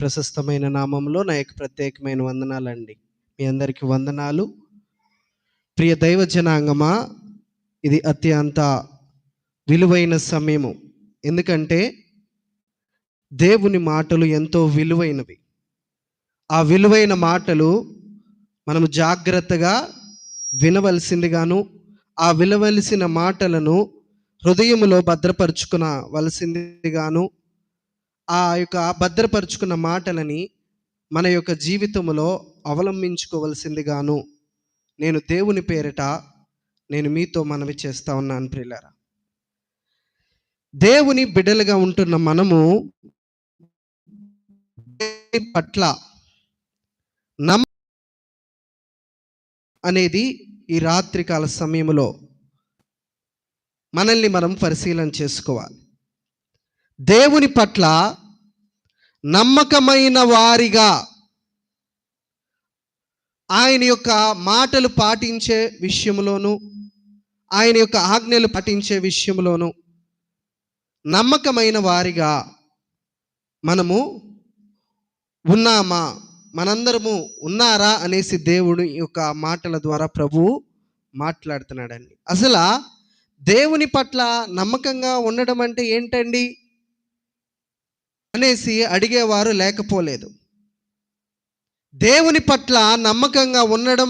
ప్రశస్తమైన నామంలో నా యొక్క ప్రత్యేకమైన వందనాలండి. మీ అందరికీ వందనాలు. ప్రియ దైవ జనాంగమా, ఇది అత్యంత విలువైన సమయము. ఎందుకంటే దేవుని మాటలు ఎంతో విలువైనవి. ఆ విలువైన మాటలు మనము జాగ్రత్తగా వినవలసిందిగాను, ఆ వినవలసిన మాటలను హృదయములో భద్రపరుచుకునవలసిందిగాను, ఆ యొక్క భద్రపరుచుకున్న మాటలని మన యొక్క జీవితంలో అవలంబించుకోవలసిందిగాను నేను దేవుని పేరిట నేను మీతో మనవి చేస్తా ఉన్నాను. ప్రియులారా, దేవుని బిడ్డలుగా ఉంటున్న మనము పట్ల అనేది ఈ రాత్రికాల సమయంలో మనల్ని మనం పరిశీలన చేసుకోవాలి. దేవుని పట్ల నమ్మకమైన వారిగా, ఆయన యొక్క మాటలు పాటించే విషయంలోను, ఆయన యొక్క ఆజ్ఞలు పాటించే విషయంలోను నమ్మకమైన వారిగా మనము ఉన్నామా, మనందరము ఉన్నారా అనేసి దేవుని యొక్క మాటల ద్వారా ప్రభువు మాట్లాడుతున్నాడండి. అసలు దేవుని పట్ల నమ్మకంగా ఉండడం అంటే ఏంటండి అనేసి అడిగేవారు లేకపోలేదు. దేవుని పట్ల నమ్మకంగా ఉండడం